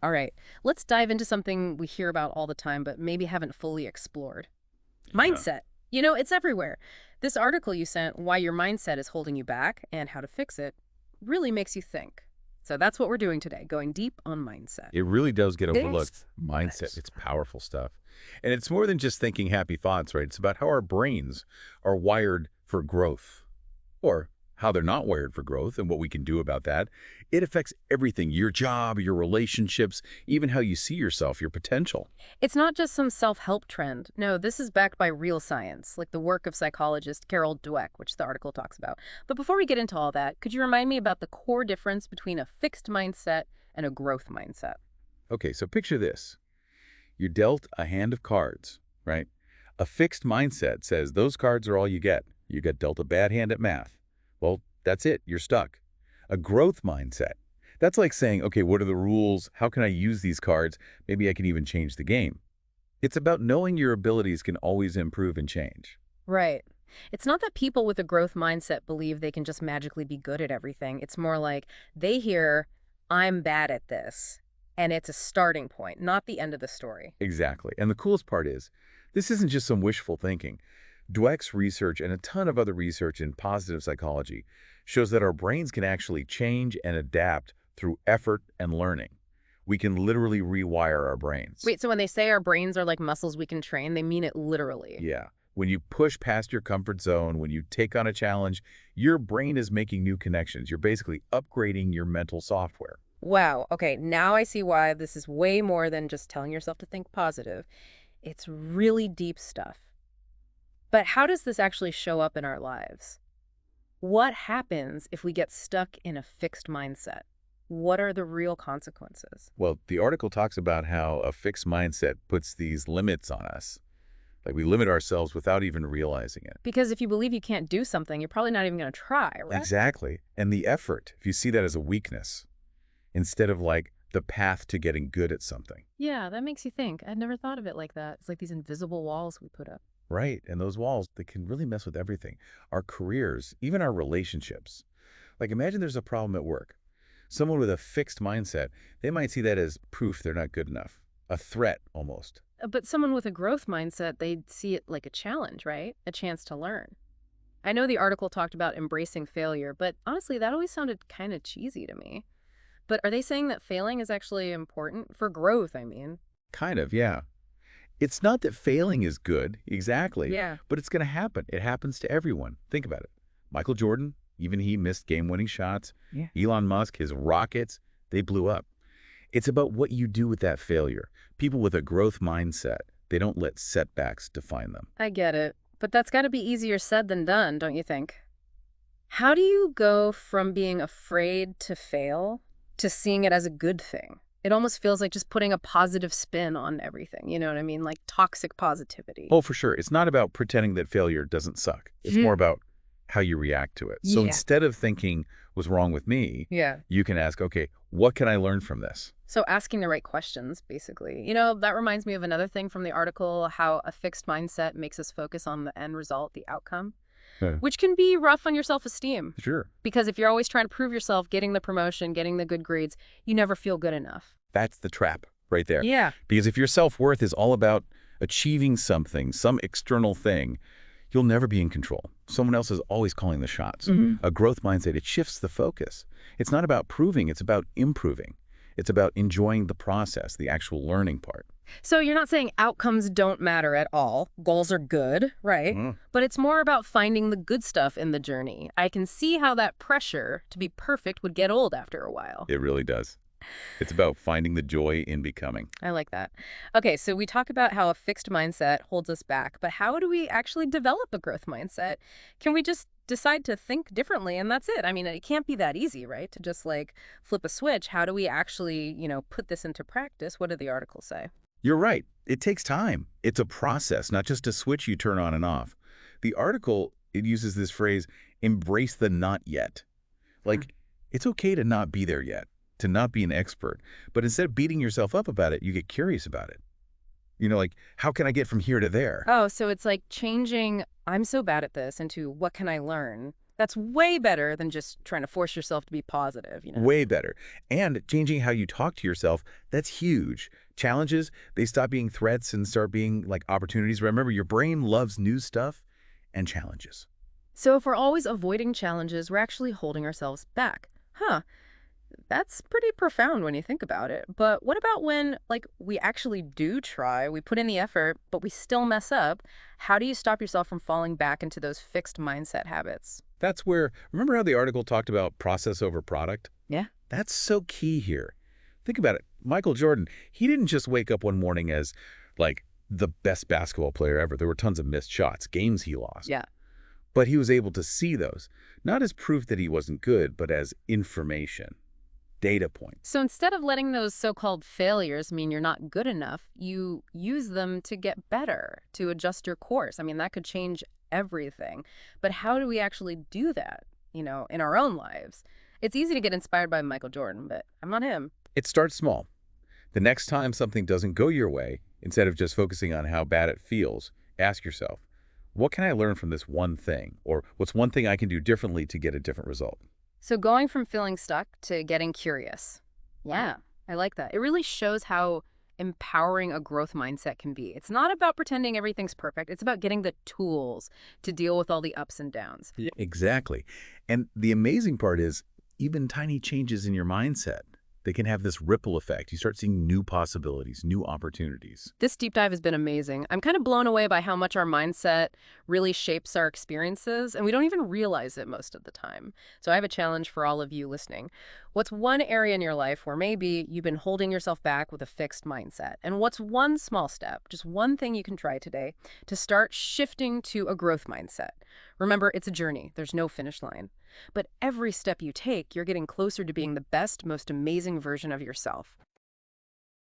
All right, let's dive into something we hear about all the time, but maybe haven't fully explored. Yeah. Mindset. It's everywhere. This article you sent, Why Your Mindset is Holding You Back and How to Fix It, really makes you think. So that's what we're doing today, going deep on mindset. It really does get overlooked. Yes. Mindset, Yes. it's powerful stuff. And it's more than just thinking happy thoughts, right? It's about how our brains are wired for growth or how they're not wired for growth and what we can do about that. It affects everything, your job, your relationships, even how you see yourself, your potential. It's not just some self-help trend. No, this is backed by real science, like the work of psychologist Carol Dweck, which the article talks about. But before we get into all that, could you remind me about the core difference between a fixed mindset and a growth mindset? Okay, so picture this. You're dealt a hand of cards, right? A fixed mindset says those cards are all you get. You got dealt a bad hand at math. Well, that's it. You're stuck. A growth mindset. That's like saying, okay, what are the rules? How can I use these cards? Maybe I can even change the game. It's about knowing your abilities can always improve and change. Right. It's not that people with a growth mindset believe they can just magically be good at everything. It's more like they hear, I'm bad at this. And it's a starting point, not the end of the story. Exactly. And the coolest part is, this isn't just some wishful thinking. Dweck's research and a ton of other research in positive psychology shows that our brains can actually change and adapt through effort and learning. We can literally rewire our brains. Wait, so when they say our brains are like muscles we can train, they mean it literally. Yeah. When you push past your comfort zone, when you take on a challenge, your brain is making new connections. You're basically upgrading your mental software. Wow. Okay, now I see why this is way more than just telling yourself to think positive. It's really deep stuff. But how does this actually show up in our lives? What happens if we get stuck in a fixed mindset? What are the real consequences? Well, the article talks about how a fixed mindset puts these limits on us. Like we limit ourselves without even realizing it. Because if you believe you can't do something, you're probably not even going to try, right? Exactly. And the effort, if you see that as a weakness, instead of like the path to getting good at something. Yeah, that makes you think. I'd never thought of it like that. It's like these invisible walls we put up. Right. And those walls, they can really mess with everything. Our careers, even our relationships. Like imagine there's a problem at work. Someone with a fixed mindset, they might see that as proof they're not good enough. A threat almost. But someone with a growth mindset, they'd see it like a challenge, right? A chance to learn. I know the article talked about embracing failure, but honestly, that always sounded kind of cheesy to me. But are they saying that failing is actually important? For growth, I mean. Kind of, yeah. It's not that failing is good, exactly, Yeah. but it's going to happen. It happens to everyone. Think about it. Michael Jordan, even he missed game-winning shots. Yeah. Elon Musk, his rockets, they blew up. It's about what you do with that failure. People with a growth mindset, they don't let setbacks define them. I get it. But that's got to be easier said than done, don't you think? How do you go from being afraid to fail to seeing it as a good thing? It almost feels like just putting a positive spin on everything. You know what I mean? Like toxic positivity. Oh, for sure. It's not about pretending that failure doesn't suck. It's more about how you react to it. So Yeah. instead of thinking, what's wrong with me, Yeah. you can ask, okay, what can I learn from this? So asking the right questions, basically. That reminds me of another thing from the article, how a fixed mindset makes us focus on the end result, the outcome, Yeah. which can be rough on your self-esteem. Sure. Because if you're always trying to prove yourself, getting the promotion, getting the good grades, you never feel good enough. That's the trap right there. Yeah. Because if your self-worth is all about achieving something, some external thing, you'll never be in control. Someone else is always calling the shots. A growth mindset, it shifts the focus. It's not about proving, it's about improving. It's about enjoying the process, the actual learning part. So you're not saying outcomes don't matter at all. Goals are good, right? But it's more about finding the good stuff in the journey. I can see how that pressure to be perfect would get old after a while. It really does. It's about finding the joy in becoming. I like that. Okay, so we talk about how a fixed mindset holds us back, but how do we actually develop a growth mindset? Can we just decide to think differently and that's it? I mean, it can't be that easy, right? To just like flip a switch. How do we actually, put this into practice? What did the article say? You're right. It takes time. It's a process, not just a switch you turn on and off. The article, it uses this phrase, embrace the not yet. Like, it's okay to not be there yet, to not be an expert. But instead of beating yourself up about it, you get curious about it. Like, how can I get from here to there? Oh, so it's like changing, I'm so bad at this, into what can I learn? That's way better than just trying to force yourself to be positive. Way better. And changing how you talk to yourself, that's huge. Challenges, they stop being threats and start being like opportunities. Remember, your brain loves new stuff and challenges. So if we're always avoiding challenges, we're actually holding ourselves back. Huh. That's pretty profound when you think about it. But what about when, like, we actually do try, we put in the effort, but we still mess up? How do you stop yourself from falling back into those fixed mindset habits? That's where, remember how the article talked about process over product? Yeah. That's so key here. Think about it. Michael Jordan, he didn't just wake up one morning as, like, the best basketball player ever. There were tons of missed shots, games he lost. Yeah. But he was able to see those, not as proof that he wasn't good, but as information, data points. So instead of letting those so-called failures mean you're not good enough, you use them to get better, to adjust your course. I mean, that could change everything. But how do we actually do that, in our own lives? It's easy to get inspired by Michael Jordan, but I'm not him. It starts small. The next time something doesn't go your way, instead of just focusing on how bad it feels, ask yourself, what can I learn from this one thing? Or what's one thing I can do differently to get a different result? So going from feeling stuck to getting curious. Yeah, I like that. It really shows how empowering a growth mindset can be. It's not about pretending everything's perfect. It's about getting the tools to deal with all the ups and downs. Yeah. Exactly. And the amazing part is even tiny changes in your mindset, they can have this ripple effect. You start seeing new possibilities, new opportunities. This deep dive has been amazing. I'm kind of blown away by how much our mindset really shapes our experiences, and we don't even realize it most of the time. So I have a challenge for all of you listening. What's one area in your life where maybe you've been holding yourself back with a fixed mindset? And what's one small step, just one thing you can try today to start shifting to a growth mindset? Remember, it's a journey. There's no finish line. But every step you take, you're getting closer to being the best, most amazing version of yourself.